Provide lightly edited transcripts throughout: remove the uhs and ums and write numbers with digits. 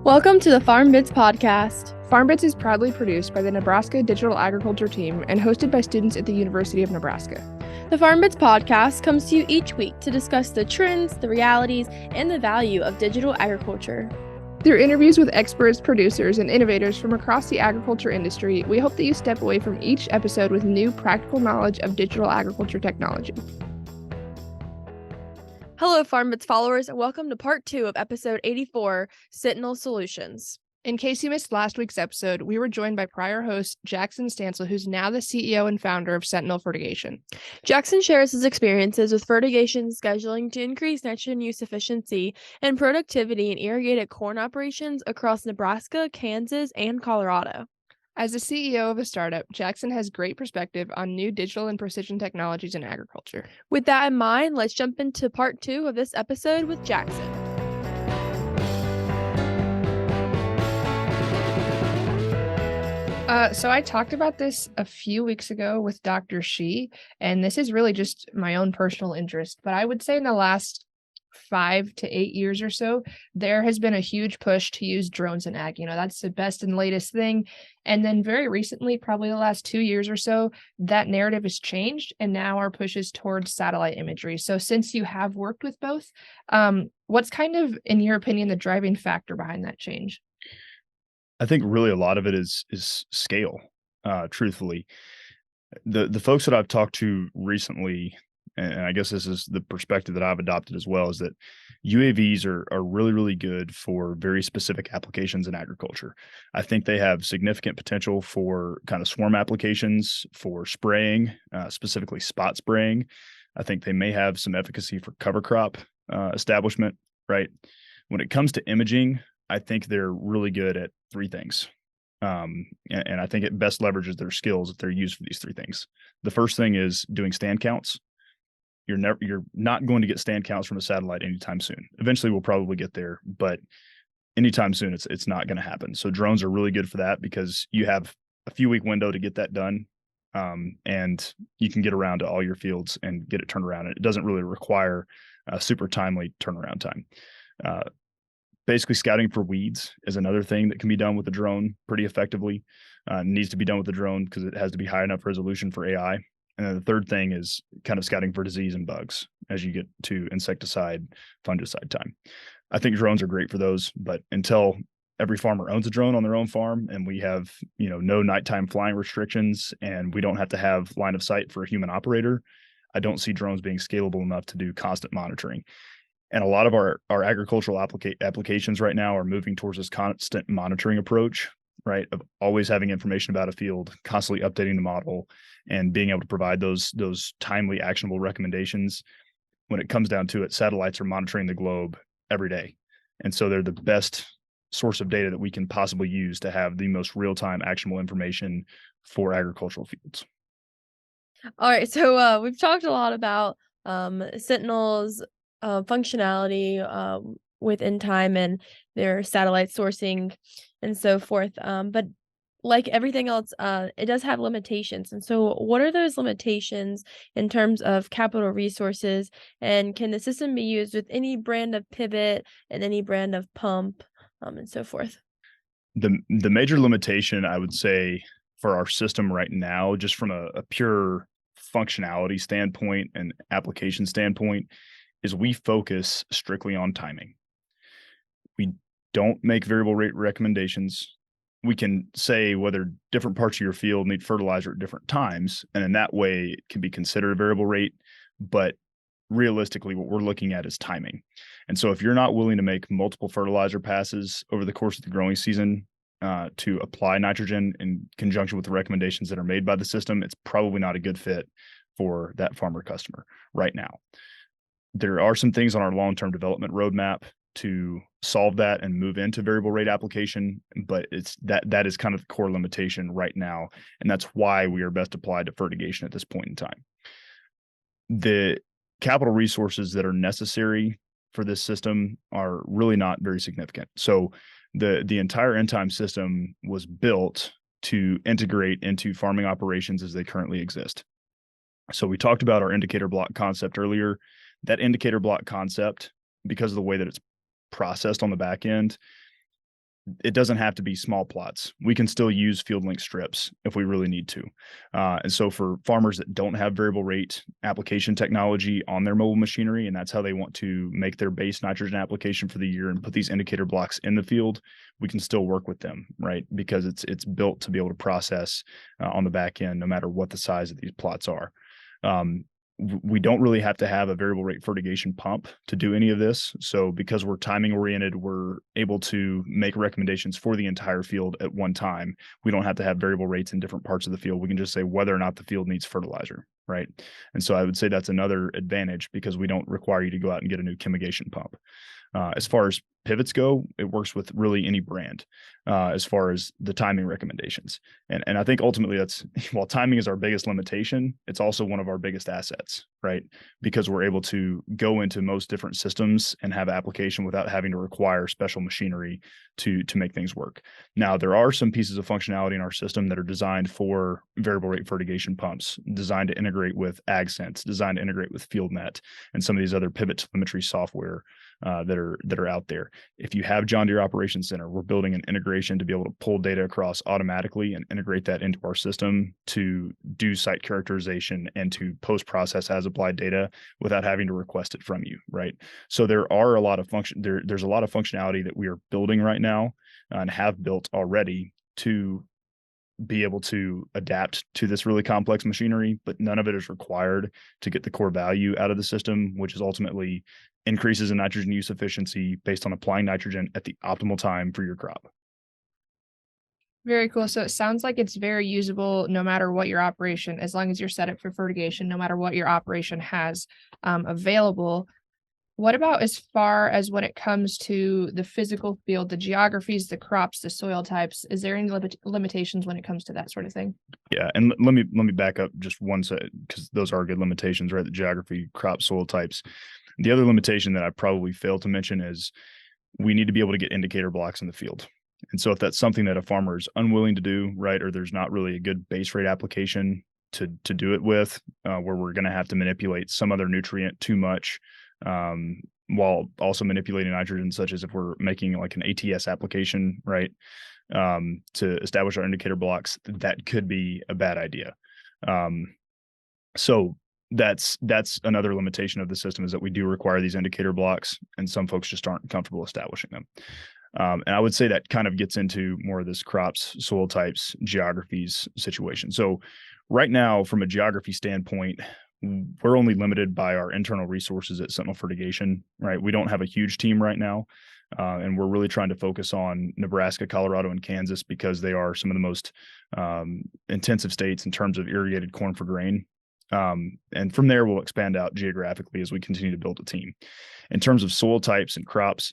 Welcome to the FarmBits podcast. FarmBits is proudly produced by the Nebraska Digital Agriculture Team and hosted by students at the University of Nebraska. The FarmBits podcast comes to you each week to discuss the trends, the realities, and the value of digital agriculture. Through interviews with experts, producers, and innovators from across the agriculture industry, we hope that you step away from each episode with new practical knowledge of digital agriculture technology. Hello, FarmBits followers, and welcome to part 2 of episode 84, Sentinel Solutions. In case you missed last week's episode, we were joined by prior host Jackson Stansell, who's now the CEO and founder of Sentinel Fertigation. Jackson shares his experiences with fertigation scheduling to increase nitrogen use efficiency and productivity in irrigated corn operations across Nebraska, Kansas, and Colorado. As the CEO of a startup, Jackson has great perspective on new digital and precision technologies in agriculture. With that in mind, let's jump into part 2 of this episode with Jackson. So I talked about this a few weeks ago with Dr. Shi, and this is really just my own personal interest, but I would say in the last 5 to 8 years or so, there has been a huge push to use drones in ag. That's the best and latest thing. And then very recently, probably the last 2 years or so, that narrative has changed, and now our push is towards satellite imagery. So since you have worked with both, what's kind of, in your opinion, the driving factor behind that change? I think really a lot of it is scale, truthfully. The folks that I've talked to recently, and I guess this is the perspective that I've adopted as well, is that UAVs are really, really good for very specific applications in agriculture. I think they have significant potential for kind of swarm applications, for spraying, specifically spot spraying. I think they may have some efficacy for cover crop establishment, right? When it comes to imaging, I think they're really good at 3 things. And I think it best leverages their skills if they're used for these 3 things. The first thing is doing stand counts. You're not going to get stand counts from a satellite anytime soon. Eventually we'll probably get there, but anytime soon it's not going to happen. So drones are really good for that because you have a few week window to get that done. And you can get around to all your fields and get it turned around. And it doesn't really require a super timely turnaround time. Basically, scouting for weeds is another thing that can be done with the drone pretty effectively. Needs to be done with the drone because it has to be high enough resolution for AI. And then the third thing is kind of scouting for disease and bugs as you get to insecticide, fungicide time. I think drones are great for those, but until every farmer owns a drone on their own farm and we have, no nighttime flying restrictions and we don't have to have line of sight for a human operator, I don't see drones being scalable enough to do constant monitoring. And a lot of our agricultural applications right now are moving towards this constant monitoring approach, right? Of always having information about a field, constantly updating the model, and being able to provide those timely, actionable recommendations. When it comes down to it, satellites are monitoring the globe every day. And so they're the best source of data that we can possibly use to have the most real-time, actionable information for agricultural fields. All right, so we've talked a lot about Sentinel's functionality within time and their satellite sourcing and so forth. But like everything else, it does have limitations. And so what are those limitations in terms of capital resources? And can the system be used with any brand of pivot and any brand of pump and so forth? The major limitation, I would say, for our system right now, just from a pure functionality standpoint and application standpoint, is we focus strictly on timing. We don't make variable rate recommendations. We can say whether different parts of your field need fertilizer at different times, and in that way it can be considered a variable rate, but realistically what we're looking at is timing. And so if you're not willing to make multiple fertilizer passes over the course of the growing season to apply nitrogen in conjunction with the recommendations that are made by the system, it's probably not a good fit for that farmer customer right now. There are some things on our long-term development roadmap to solve that and move into variable rate application, but it's that is kind of the core limitation right now, and that's why we are best applied to fertigation at this point in time. The capital resources that are necessary for this system are really not very significant. So the entire end-time system was built to integrate into farming operations as they currently exist. So we talked about our indicator block concept earlier. That indicator block concept, because of the way that it's processed on the back end, it doesn't have to be small plots. We can still use field link strips if we really need to. And so for farmers that don't have variable rate application technology on their mobile machinery, and that's how they want to make their base nitrogen application for the year and put these indicator blocks in the field, we can still work with them, right? Because it's built to be able to process on the back end, no matter what the size of these plots are. We don't really have to have a variable rate fertigation pump to do any of this. So because we're timing oriented, we're able to make recommendations for the entire field at one time. We don't have to have variable rates in different parts of the field. We can just say whether or not the field needs fertilizer, right? And so I would say that's another advantage, because we don't require you to go out and get a new chemigation pump. As far as pivots go, it works with really any brand as far as the timing recommendations. And I think ultimately that's, while timing is our biggest limitation, it's also one of our biggest assets, right? Because we're able to go into most different systems and have application without having to require special machinery to make things work. Now, there are some pieces of functionality in our system that are designed for variable rate fertigation pumps, designed to integrate with AgSense, designed to integrate with FieldNet, and some of these other pivot telemetry software that are out there. If you have John Deere Operations Center, we're building an integration to be able to pull data across automatically and integrate that into our system to do site characterization and to post-process as applied data without having to request it from you, right? So there are a lot of there's a lot of functionality that we are building right now and have built already to be able to adapt to this really complex machinery, but none of it is required to get the core value out of the system, which is ultimately increases in nitrogen use efficiency based on applying nitrogen at the optimal time for your crop. Very cool. So it sounds like it's very usable no matter what your operation, as long as you're set up for fertigation, no matter what your operation has available. What about as far as when it comes to the physical field, the geographies, the crops, the soil types? Is there any limitations when it comes to that sort of thing? Yeah, and let me back up just one second, because those are good limitations, right? The geography, crop, soil types. The other limitation that I probably failed to mention is we need to be able to get indicator blocks in the field. And so if that's something that a farmer is unwilling to do, right, or there's not really a good base rate application to do it with, where we're going to have to manipulate some other nutrient too much, while also manipulating nitrogen, such as if we're making like an ATS application, right, to establish our indicator blocks, that could be a bad idea. So that's another limitation of the system, is that we do require these indicator blocks, and some folks just aren't comfortable establishing them. And I would say that kind of gets into more of this crops, soil types, geographies situation. So right now, from a geography standpoint, we're only limited by our internal resources at Sentinel Fertigation, right? We don't have a huge team right now. And we're really trying to focus on Nebraska, Colorado, and Kansas, because they are some of the most intensive states in terms of irrigated corn for grain. And from there, we'll expand out geographically as we continue to build a team. In terms of soil types and crops,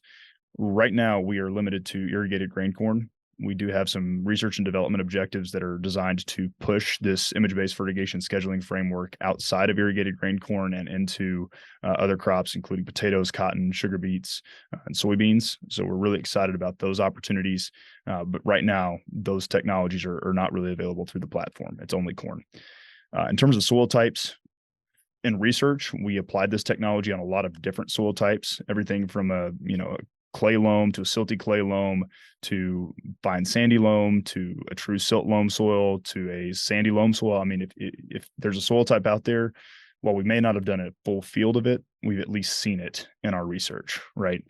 right now we are limited to irrigated grain corn. We do have some research and development objectives that are designed to push this image-based fertigation scheduling framework outside of irrigated grain corn and into other crops, including potatoes, cotton, sugar beets, and soybeans. So we're really excited about those opportunities. But right now, those technologies are not really available through the platform. It's only corn. In terms of soil types, in research, we applied this technology on a lot of different soil types, everything from a clay loam to a silty clay loam to fine sandy loam to a true silt loam soil to a sandy loam soil. I mean, if there's a soil type out there, while we may not have done a full field of it, we've at least seen it in our research, right?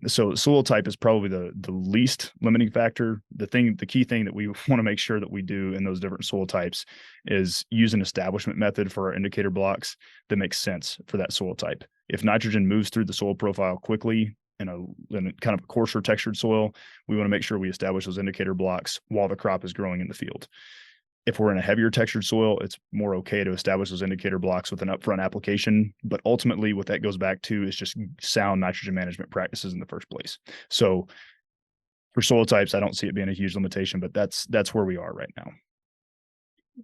So soil type is probably the least limiting factor. The key thing that we want to make sure that we do in those different soil types is use an establishment method for our indicator blocks that makes sense for that soil type. If nitrogen moves through the soil profile quickly in a kind of a coarser textured soil, we want to make sure we establish those indicator blocks while the crop is growing in the field. If we're in a heavier textured soil, it's more okay to establish those indicator blocks with an upfront application. But ultimately, what that goes back to is just sound nitrogen management practices in the first place. So for soil types, I don't see it being a huge limitation, but that's where we are right now.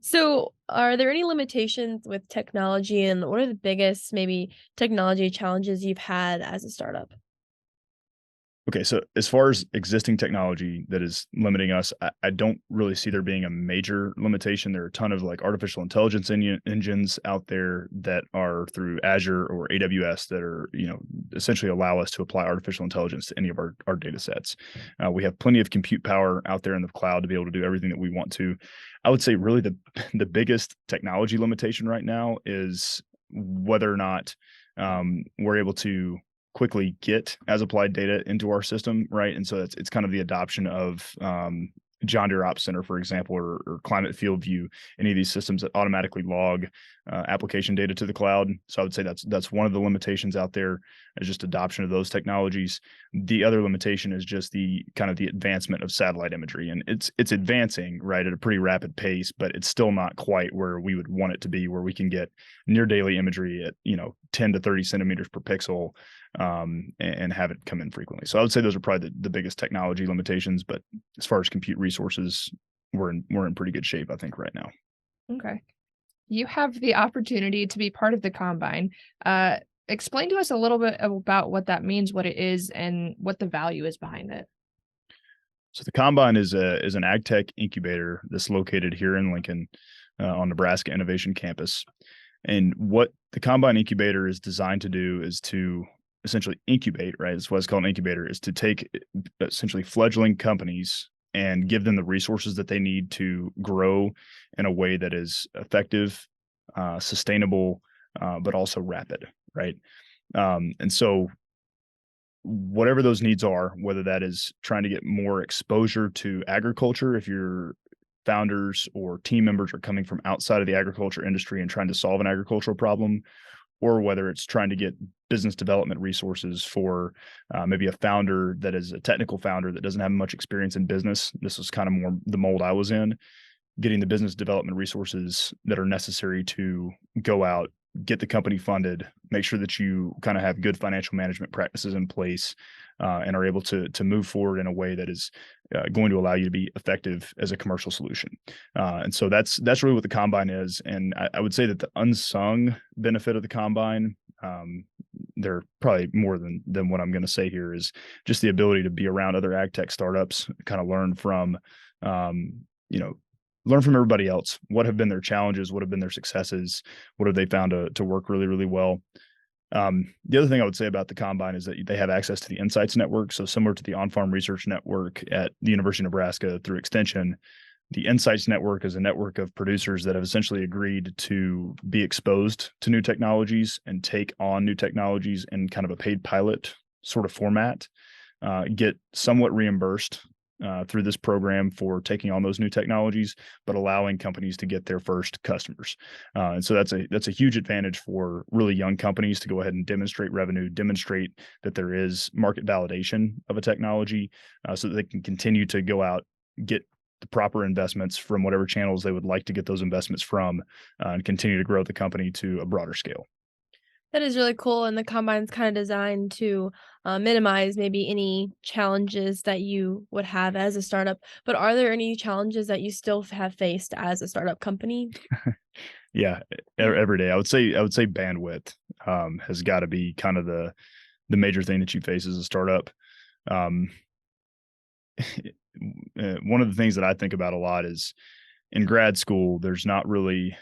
So are there any limitations with technology, and what are the biggest maybe technology challenges you've had as a startup? Okay, so as far as existing technology that is limiting us, I don't really see there being a major limitation. There are a ton of like artificial intelligence engines out there that are through Azure or AWS that are, essentially allow us to apply artificial intelligence to any of our data sets. We have plenty of compute power out there in the cloud to be able to do everything that we want to. I would say really the biggest technology limitation right now is whether or not we're able to quickly get as applied data into our system, right? And so it's kind of the adoption of John Deere Ops Center, for example, or Climate Field View, any of these systems that automatically log application data to the cloud. So I would say that's one of the limitations out there, is just adoption of those technologies. The other limitation is just the kind of the advancement of satellite imagery, and it's advancing, right, at a pretty rapid pace, but it's still not quite where we would want it to be, where we can get near daily imagery at 10 to 30 centimeters per pixel and have it come in frequently. So I would say those are probably the biggest technology limitations. But as far as compute resources, we're in pretty good shape, I think, right now. Okay. You have the opportunity to be part of the combine. Explain to us a little bit about what that means, what it is, and what the value is behind it. So the combine is an ag tech incubator that's located here in Lincoln on Nebraska Innovation Campus. And what the combine incubator is designed to do is to essentially incubate, right? That's why it's called an incubator, is to take essentially fledgling companies and give them the resources that they need to grow in a way that is effective, sustainable, but also rapid, right? And so whatever those needs are, whether that is trying to get more exposure to agriculture, if your founders or team members are coming from outside of the agriculture industry and trying to solve an agricultural problem, or whether it's trying to get business development resources for maybe a founder that is a technical founder that doesn't have much experience in business. This is kind of more the mold I was in, getting the business development resources that are necessary to go out, get the company funded, make sure that you kind of have good financial management practices in place, and are able to move forward in a way that is going to allow you to be effective as a commercial solution. And so that's really what the combine is. And I would say that the unsung benefit of the combine, there are probably more than what I'm going to say here, is just the ability to be around other ag tech startups, kind of learn from everybody else. What have been their challenges? What have been their successes? What have they found to work really, really well? The other thing I would say about the combine is that they have access to the Insights Network. So similar to the On-Farm Research Network at the University of Nebraska through Extension, the Insights Network is a network of producers that have essentially agreed to be exposed to new technologies and take on new technologies in kind of a paid pilot sort of format, get somewhat reimbursed through this program for taking on those new technologies, but allowing companies to get their first customers. And so that's a huge advantage for really young companies to go ahead and demonstrate revenue, demonstrate that there is market validation of a technology, so that they can continue to go out, get the proper investments from whatever channels they would like to get those investments from, and continue to grow the company to a broader scale. That is really cool, and the combine's kind of designed to minimize maybe any challenges that you would have as a startup. But are there any challenges that you still have faced as a startup company? Yeah, every day. I would say bandwidth has got to be kind of the major thing that you face as a startup. One of the things that I think about a lot is in grad school, there's not really,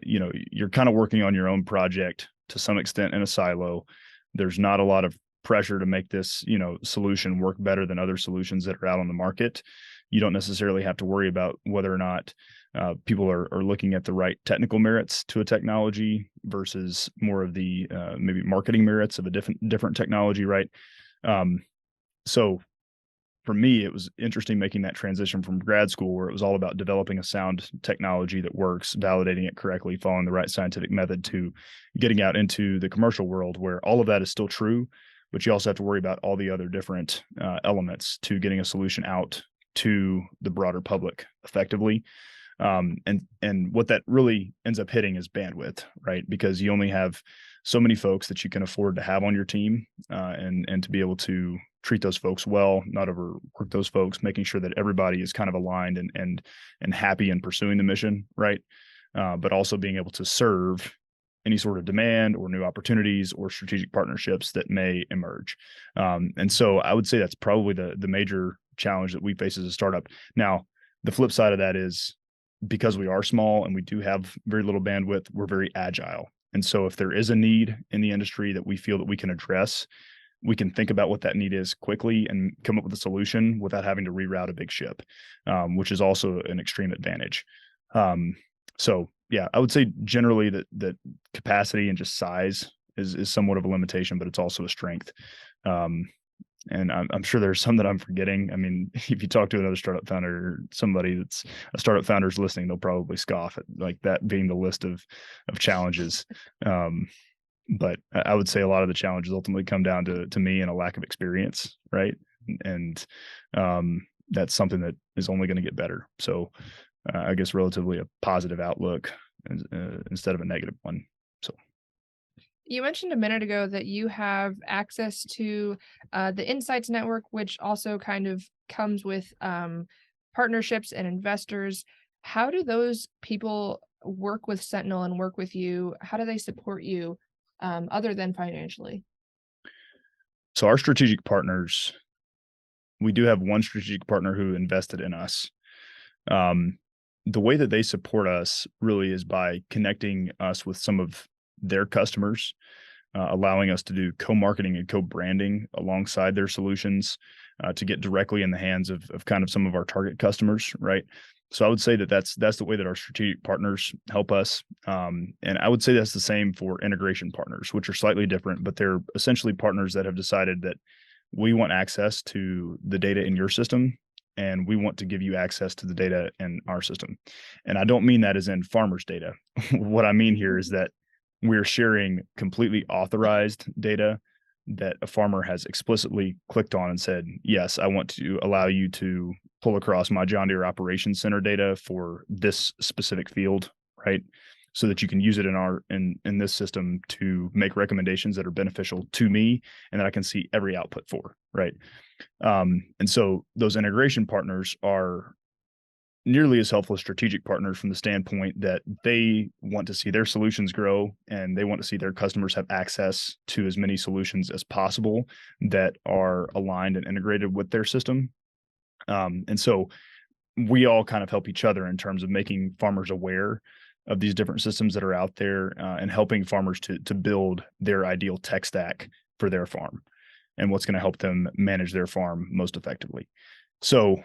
you're kind of working on your own project to some extent in a silo. There's not a lot of pressure to make this, solution work better than other solutions that are out on the market. You don't necessarily have to worry about whether or not people are looking at the right technical merits to a technology versus more of the maybe marketing merits of a different technology, right? So for me, it was interesting making that transition from grad school, where it was all about developing a sound technology that works, validating it correctly, following the right scientific method, to getting out into the commercial world, where all of that is still true, but you also have to worry about all the other different elements to getting a solution out to the broader public effectively. And what that really ends up hitting is bandwidth, right? Because you only have so many folks that you can afford to have on your team, and to be able to treat those folks well, not overwork those folks, making sure that everybody is kind of aligned and happy in pursuing the mission, right? But also being able to serve any sort of demand or new opportunities or strategic partnerships that may emerge. And so I would say that's probably the major challenge that we face as a startup. Now, the flip side of that is, because we are small and we do have very little bandwidth, we're very agile. And so if there is a need in the industry that we feel that we can address, we can think about what that need is quickly and come up with a solution without having to reroute a big ship, which is also an extreme advantage. So yeah, I would say generally that capacity and just size is somewhat of a limitation, but it's also a strength. And I'm sure there's some that I'm forgetting. I mean, if you talk to another startup founder or somebody that's a startup founder is listening, they'll probably scoff at like that being the list of challenges. But I would say a lot of the challenges ultimately come down to me and a lack of experience, right? And that's something that is only going to get better. So I guess relatively a positive outlook instead of a negative one. So. You mentioned a minute ago that you have access to the Insights Network, which also kind of comes with partnerships and investors. How do those people work with Sentinel and work with you? How do they support you other than financially? So our strategic partners, we do have one strategic partner who invested in us. The way that they support us really is by connecting us with some of their customers, allowing us to do co-marketing and co-branding alongside their solutions to get directly in the hands of kind of some of our target customers, right? So I would say that that's the way that our strategic partners help us. And I would say that's the same for integration partners, which are slightly different, but they're essentially partners that have decided that we want access to the data in your system, and we want to give you access to the data in our system. And I don't mean that as in farmers' data. What I mean here is that we're sharing completely authorized data that a farmer has explicitly clicked on and said, yes, I want to allow you to pull across my John Deere Operations Center data for this specific field, right? So that you can use it in this system to make recommendations that are beneficial to me and that I can see every output for, right? And so those integration partners are nearly as helpful as strategic partners from the standpoint that they want to see their solutions grow and they want to see their customers have access to as many solutions as possible that are aligned and integrated with their system. And so we all kind of help each other in terms of making farmers aware of these different systems that are out there and helping farmers to build their ideal tech stack for their farm and what's going to help them manage their farm most effectively. So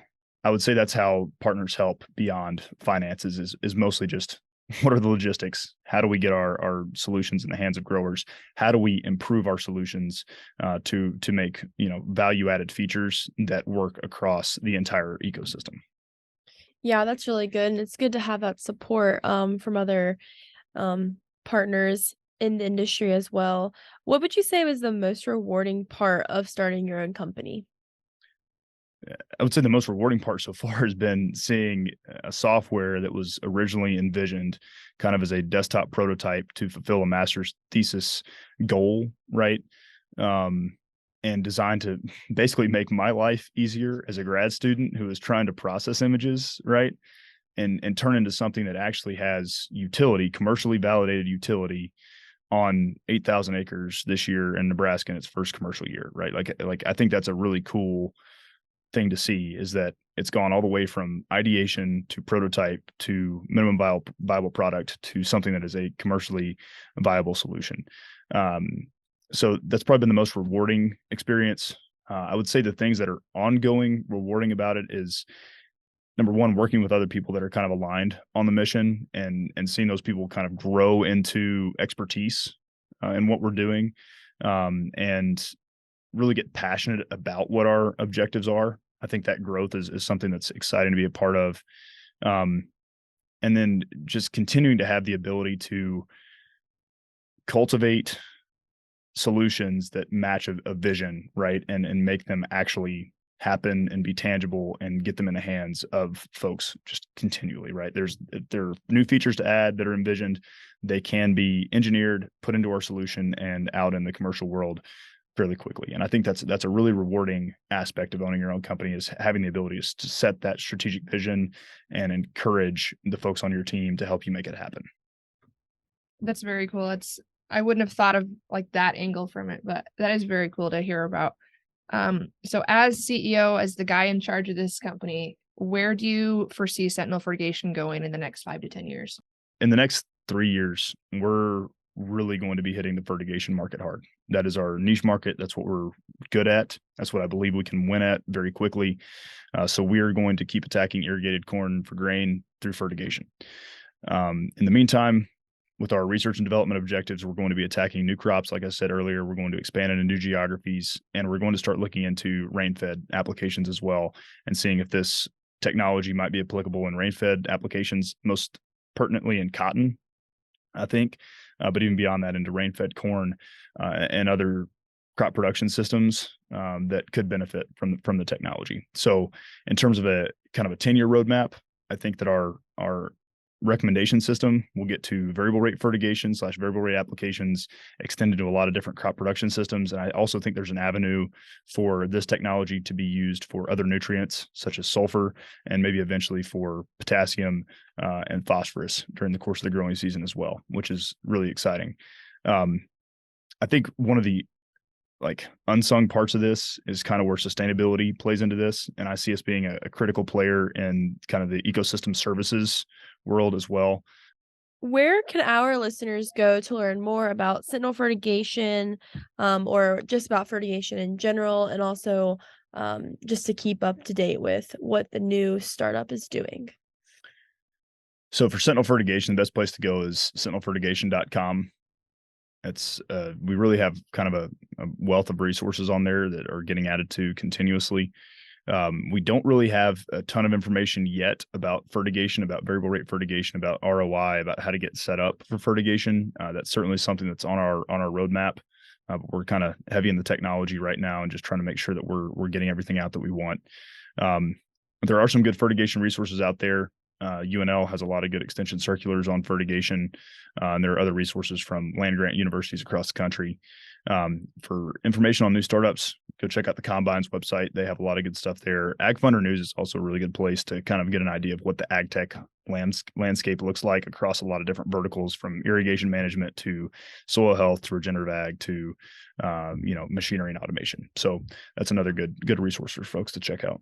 I would say that's how partners help beyond finances is mostly just what are the logistics? How do we get our solutions in the hands of growers? How do we improve our solutions to make value added features that work across the entire ecosystem? Yeah, that's really good, and it's good to have that support from other partners in the industry as well. What would you say was the most rewarding part of starting your own company? I would say the most rewarding part so far has been seeing a software that was originally envisioned kind of as a desktop prototype to fulfill a master's thesis goal, right? And designed to basically make my life easier as a grad student who is trying to process images, right? And turn into something that actually has utility, commercially validated utility on 8,000 acres this year in Nebraska in its first commercial year, right? Like I think that's a really cool thing to see, is that it's gone all the way from ideation to prototype to minimum viable product to something that is a commercially viable solution. So that's probably been the most rewarding experience. I would say the things that are ongoing rewarding about it is, number one, working with other people that are kind of aligned on the mission and seeing those people kind of grow into expertise in what we're doing, and really get passionate about what our objectives are. I think that growth is something that's exciting to be a part of. And then just continuing to have the ability to cultivate solutions that match a vision, right? And make them actually happen and be tangible and get them in the hands of folks just continually, right? There are new features to add that are envisioned. They can be engineered, put into our solution and out in the commercial world fairly quickly. And I think that's a really rewarding aspect of owning your own company, is having the ability to set that strategic vision and encourage the folks on your team to help you make it happen. That's very cool. I wouldn't have thought of like that angle from it, but that is very cool to hear about. So as CEO, as the guy in charge of this company, where do you foresee Sentinel Fertigation going in the next 5 to 10 years? In the next 3 years, we're really going to be hitting the fertigation market hard. That is our niche market. That's what we're good at. That's what I believe we can win at very quickly. So we are going to keep attacking irrigated corn for grain through fertigation. In the meantime, with our research and development objectives, we're going to be attacking new crops. Like I said earlier, we're going to expand into new geographies, and we're going to start looking into rain-fed applications as well and seeing if this technology might be applicable in rain-fed applications, most pertinently in cotton, I think, but even beyond that into rain-fed corn and other crop production systems that could benefit from the technology. So in terms of a kind of a 10-year roadmap, I think that our recommendation system will get to variable rate fertigation / variable rate applications extended to a lot of different crop production systems. And I also think there's an avenue for this technology to be used for other nutrients such as sulfur and maybe eventually for potassium and phosphorus during the course of the growing season as well, which is really exciting. I think one of the unsung parts of this is kind of where sustainability plays into this. And I see us being a critical player in kind of the ecosystem services world as well. Where can our listeners go to learn more about Sentinel Fertigation, or just about fertigation in general, and also just to keep up to date with what the new startup is doing? So for Sentinel Fertigation, the best place to go is sentinelfertigation.com. It's we really have kind of a wealth of resources on there that are getting added to continuously. We don't really have a ton of information yet about fertigation, about variable rate fertigation, about ROI, about how to get set up for fertigation. That's certainly something that's on our roadmap. But we're kind of heavy in the technology right now and just trying to make sure that we're getting everything out that we want. There are some good fertigation resources out there. UNL has a lot of good extension circulars on fertigation, and there are other resources from land-grant universities across the country. For information on new startups, go check out the Combine's website. They have a lot of good stuff there. Ag Funder News is also a really good place to kind of get an idea of what the ag tech landscape looks like across a lot of different verticals, from irrigation management to soil health to regenerative ag to machinery and automation. So that's another good resource for folks to check out.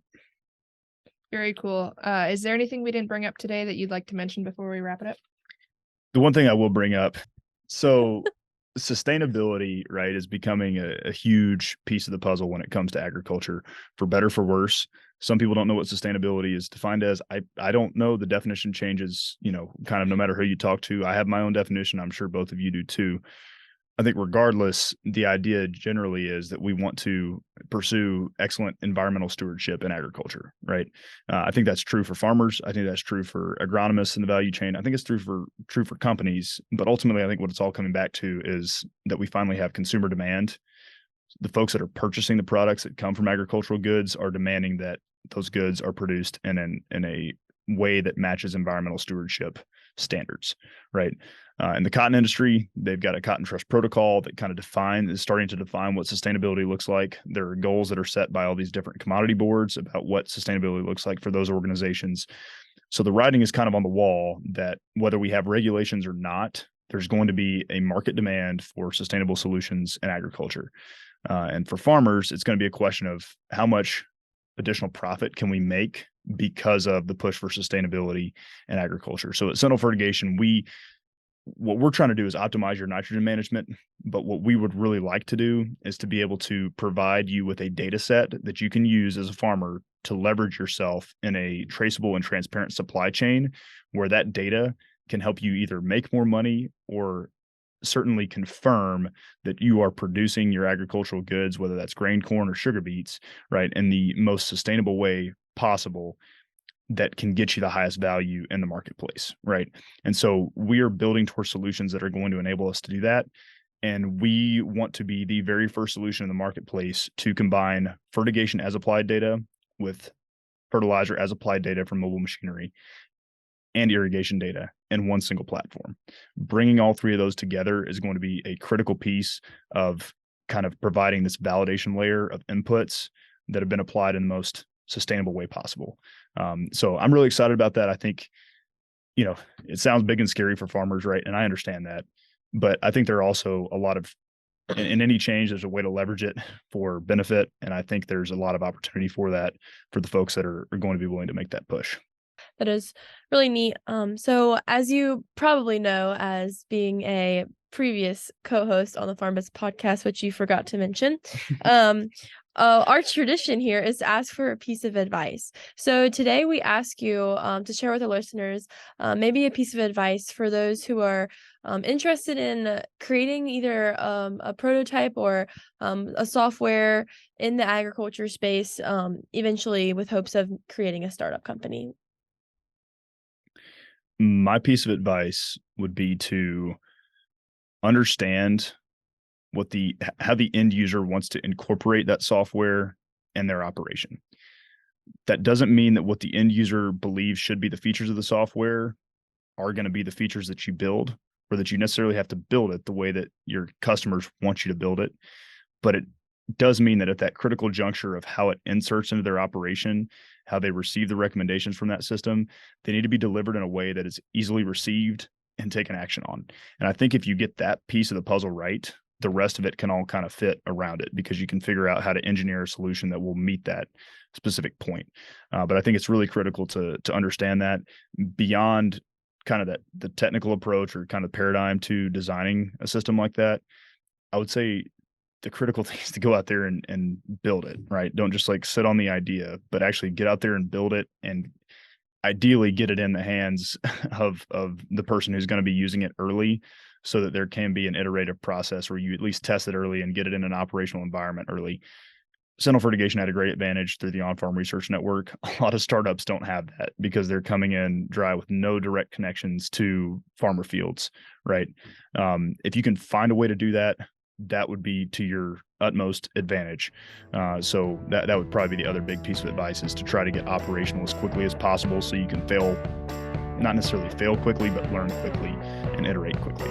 Very cool. Is there anything we didn't bring up today that you'd like to mention before we wrap it up? The one thing I will bring up, so sustainability, right, is becoming a huge piece of the puzzle when it comes to agriculture, for better, for worse. Some people don't know what sustainability is defined as. I don't know. The definition changes, kind of no matter who you talk to. I have my own definition. I'm sure both of you do too. I think regardless, the idea generally is that we want to pursue excellent environmental stewardship in agriculture, right? I think that's true for farmers. I think that's true for agronomists in the value chain. I think it's true for companies. But ultimately, I think what it's all coming back to is that we finally have consumer demand. The folks that are purchasing the products that come from agricultural goods are demanding that those goods are produced in a way that matches environmental stewardship standards, right? In the cotton industry, they've got a cotton trust protocol that kind of is starting to define what sustainability looks like. There are goals that are set by all these different commodity boards about what sustainability looks like for those organizations. So the writing is kind of on the wall that whether we have regulations or not, there's going to be a market demand for sustainable solutions in agriculture. And for farmers, it's going to be a question of how much additional profit can we make because of the push for sustainability in agriculture. So at Sentinel Fertigation, what we're trying to do is optimize your nitrogen management. But what we would really like to do is to be able to provide you with a data set that you can use as a farmer to leverage yourself in a traceable and transparent supply chain, where that data can help you either make more money or certainly confirm that you are producing your agricultural goods, whether that's grain, corn, or sugar beets, right, in the most sustainable way possible that can get you the highest value in the marketplace, right? And so we are building towards solutions that are going to enable us to do that. And we want to be the very first solution in the marketplace to combine fertigation as applied data with fertilizer as applied data from mobile machinery and irrigation data in one single platform. Bringing all three of those together is going to be a critical piece of kind of providing this validation layer of inputs that have been applied in the most sustainable way possible. So I'm really excited about that. I think it sounds big and scary for farmers, right? And I understand that, but I think there are also a lot of, in any change, there's a way to leverage it for benefit. And I think there's a lot of opportunity for that for the folks that are going to be willing to make that push. That is really neat. So as you probably know, as being a previous co-host on the FarmBits podcast, which you forgot to mention, our tradition here is to ask for a piece of advice. So today we ask you to share with our listeners maybe a piece of advice for those who are interested in creating either a prototype or a software in the agriculture space, eventually with hopes of creating a startup company. My piece of advice would be to understand how the end user wants to incorporate that software in their operation. That doesn't mean that what the end user believes should be the features of the software are going to be the features that you build, or that you necessarily have to build it the way that your customers want you to build it. But it does mean that at that critical juncture of how it inserts into their operation, how they receive the recommendations from that system, they need to be delivered in a way that is easily received and taken action on. And I think if you get that piece of the puzzle right, the rest of it can all kind of fit around it, because you can figure out how to engineer a solution that will meet that specific point. But I think it's really critical to understand that beyond kind of the technical approach or kind of paradigm to designing a system like that. I would say the critical thing is to go out there and build it, right? Don't just like sit on the idea, but actually get out there and build it, and ideally get it in the hands of the person who's going to be using it early, so that there can be an iterative process where you at least test it early and get it in an operational environment early. Sentinel Fertigation had a great advantage through the on-farm research network. A lot of startups don't have that because they're coming in dry with no direct connections to farmer fields, right? If you can find a way to do that, that would be to your utmost advantage. So that would probably be the other big piece of advice, is to try to get operational as quickly as possible, so you can not necessarily fail quickly, but learn quickly and iterate quickly.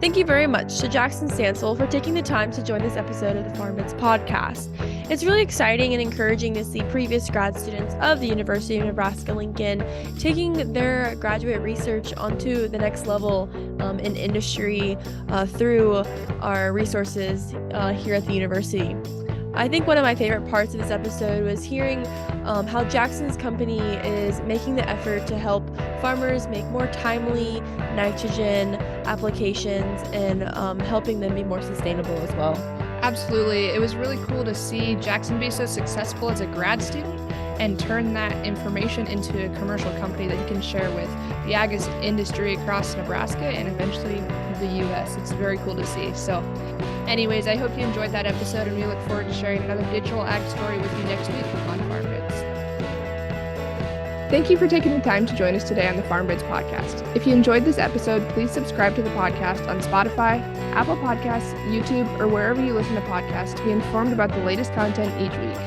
Thank you very much to Jackson Stansell for taking the time to join this episode of the FarmBits podcast. It's really exciting and encouraging to see previous grad students of the University of Nebraska-Lincoln taking their graduate research onto the next level in industry through our resources here at the university. I think one of my favorite parts of this episode was hearing how Jackson's company is making the effort to help farmers make more timely nitrogen applications and helping them be more sustainable as well. Absolutely. It was really cool to see Jackson be so successful as a grad student and turn that information into a commercial company that he can share with the ag industry across Nebraska and eventually the U.S. It's very cool to see. So anyways, I hope you enjoyed that episode, and we look forward to sharing another digital ag story with you next week on FarmBits. Thank you for taking the time to join us today on the FarmBits podcast. If you enjoyed this episode, please subscribe to the podcast on Spotify, Apple Podcasts, YouTube, or wherever you listen to podcasts to be informed about the latest content each week.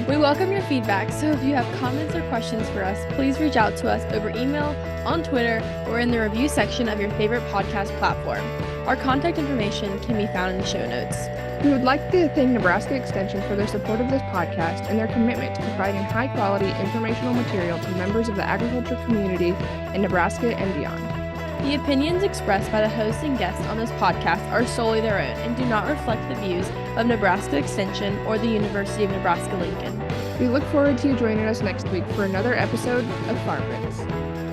We welcome your feedback, so if you have comments or questions for us, please reach out to us over email, on Twitter, or in the review section of your favorite podcast platform. Our contact information can be found in the show notes. We would like to thank Nebraska Extension for their support of this podcast and their commitment to providing high-quality informational material to members of the agriculture community in Nebraska and beyond. The opinions expressed by the hosts and guests on this podcast are solely their own and do not reflect the views of Nebraska Extension or the University of Nebraska-Lincoln. We look forward to you joining us next week for another episode of FarmBits.